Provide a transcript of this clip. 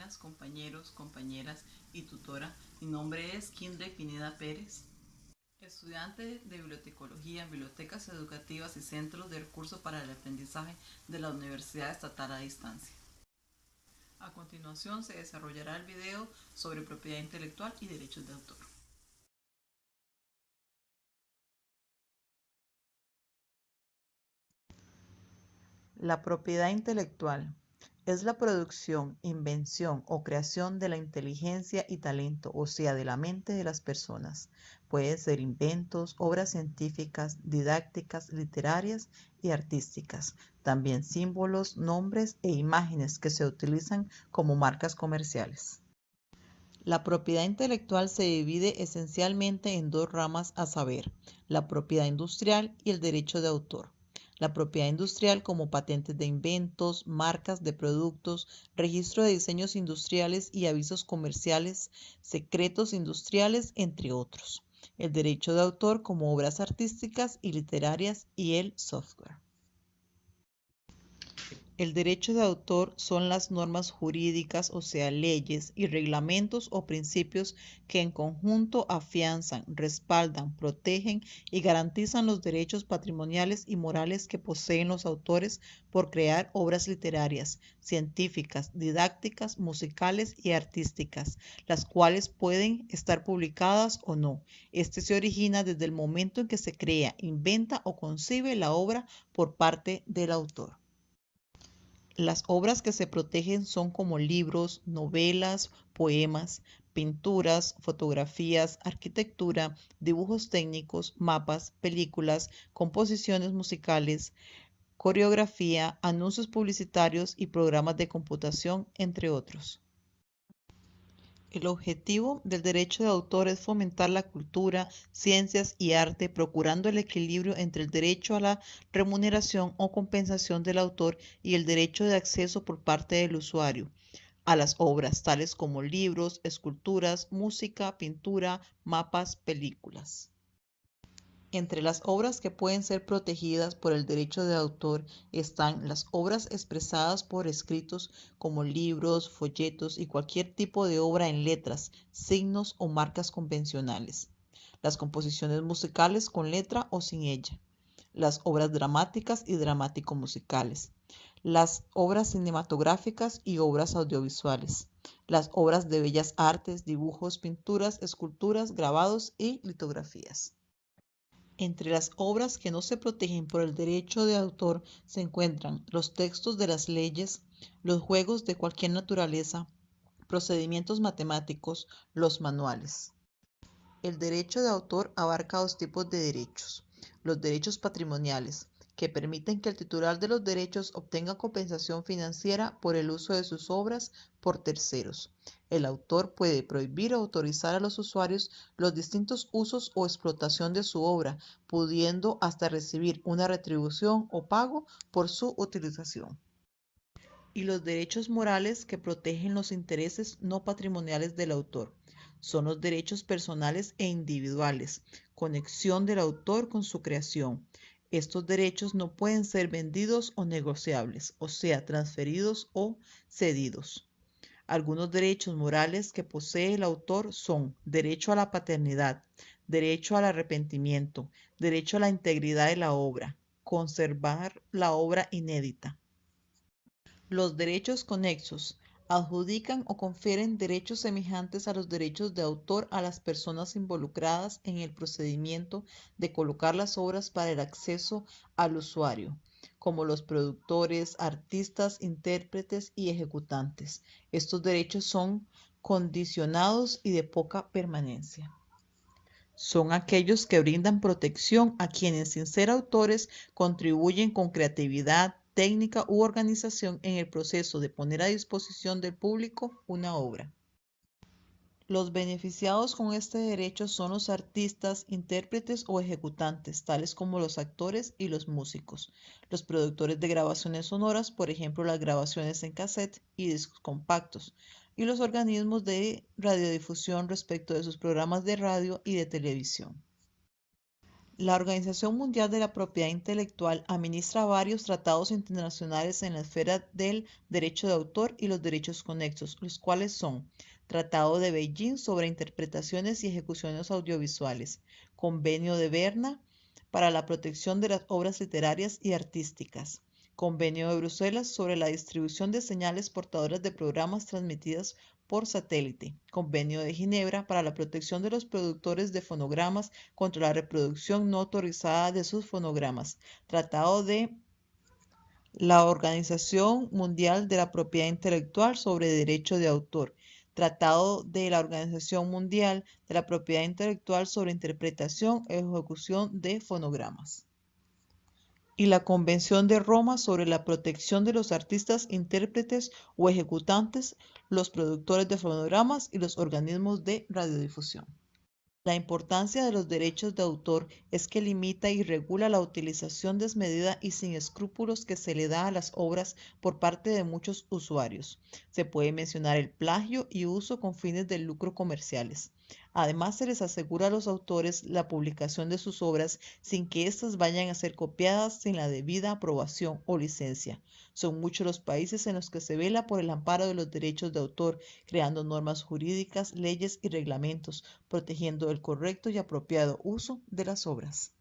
buenas compañeros, compañeras y tutora. Mi nombre es Kindre Pineda Pérez, estudiante de bibliotecología en bibliotecas educativas y centros de recursos para el aprendizaje de la Universidad Estatal a Distancia. A continuación se desarrollará el video sobre propiedad intelectual y derechos de autor. La propiedad intelectual es la producción, invención o creación de la inteligencia y talento, o sea, de la mente de las personas. Pueden ser inventos, obras científicas, didácticas, literarias y artísticas. También símbolos, nombres e imágenes que se utilizan como marcas comerciales. La propiedad intelectual se divide esencialmente en dos ramas, a saber, la propiedad industrial y el derecho de autor. La propiedad industrial como patentes de inventos, marcas de productos, registro de diseños industriales y avisos comerciales, secretos industriales, entre otros. El derecho de autor como obras artísticas y literarias y el software. El derecho de autor son las normas jurídicas, o sea, leyes y reglamentos o principios que en conjunto afianzan, respaldan, protegen y garantizan los derechos patrimoniales y morales que poseen los autores por crear obras literarias, científicas, didácticas, musicales y artísticas, las cuales pueden estar publicadas o no. Este se origina desde el momento en que se crea, inventa o concibe la obra por parte del autor. Las obras que se protegen son como libros, novelas, poemas, pinturas, fotografías, arquitectura, dibujos técnicos, mapas, películas, composiciones musicales, coreografía, anuncios publicitarios y programas de computación, entre otros. El objetivo del derecho de autor es fomentar la cultura, ciencias y arte, procurando el equilibrio entre el derecho a la remuneración o compensación del autor y el derecho de acceso por parte del usuario a las obras, tales como libros, esculturas, música, pintura, mapas, películas. Entre las obras que pueden ser protegidas por el derecho de autor están las obras expresadas por escritos como libros, folletos y cualquier tipo de obra en letras, signos o marcas convencionales. Las composiciones musicales con letra o sin ella. Las obras dramáticas y dramático-musicales. Las obras cinematográficas y obras audiovisuales. Las obras de bellas artes, dibujos, pinturas, esculturas, grabados y litografías. Entre las obras que no se protegen por el derecho de autor se encuentran los textos de las leyes, los juegos de cualquier naturaleza, procedimientos matemáticos, los manuales. El derecho de autor abarca dos tipos de derechos. Los derechos patrimoniales, que permiten que el titular de los derechos obtenga compensación financiera por el uso de sus obras por terceros. El autor puede prohibir o autorizar a los usuarios los distintos usos o explotación de su obra, pudiendo hasta recibir una retribución o pago por su utilización. Y los derechos morales que protegen los intereses no patrimoniales del autor. Son los derechos personales e individuales, conexión del autor con su creación. Estos derechos no pueden ser vendidos o negociables, o sea, transferidos o cedidos. Algunos derechos morales que posee el autor son derecho a la paternidad, derecho al arrepentimiento, derecho a la integridad de la obra, conservar la obra inédita. Los derechos conexos adjudican o confieren derechos semejantes a los derechos de autor a las personas involucradas en el procedimiento de colocar las obras para el acceso al usuario, como los productores, artistas, intérpretes y ejecutantes. Estos derechos son condicionados y de poca permanencia. Son aquellos que brindan protección a quienes, sin ser autores, contribuyen con creatividad, técnica u organización en el proceso de poner a disposición del público una obra. Los beneficiados con este derecho son los artistas, intérpretes o ejecutantes, tales como los actores y los músicos, los productores de grabaciones sonoras, por ejemplo, las grabaciones en cassette y discos compactos, y los organismos de radiodifusión respecto de sus programas de radio y de televisión. La Organización Mundial de la Propiedad Intelectual administra varios tratados internacionales en la esfera del derecho de autor y los derechos conexos, los cuales son Tratado de Beijing sobre interpretaciones y ejecuciones audiovisuales, Convenio de Berna para la protección de las obras literarias y artísticas, Convenio de Bruselas sobre la distribución de señales portadoras de programas transmitidas por satélite, Convenio de Ginebra para la protección de los productores de fonogramas contra la reproducción no autorizada de sus fonogramas, Tratado de la Organización Mundial de la Propiedad Intelectual sobre Derecho de Autor, Tratado de la Organización Mundial de la Propiedad Intelectual sobre Interpretación y Ejecución de Fonogramas, y la Convención de Roma sobre la protección de los artistas, intérpretes o ejecutantes, los productores de fonogramas y los organismos de radiodifusión. La importancia de los derechos de autor es que limita y regula la utilización desmedida y sin escrúpulos que se le da a las obras por parte de muchos usuarios. Se puede mencionar el plagio y uso con fines de lucro comerciales. Además, se les asegura a los autores la publicación de sus obras sin que éstas vayan a ser copiadas sin la debida aprobación o licencia. Son muchos los países en los que se vela por el amparo de los derechos de autor, creando normas jurídicas, leyes y reglamentos, protegiendo el correcto y apropiado uso de las obras.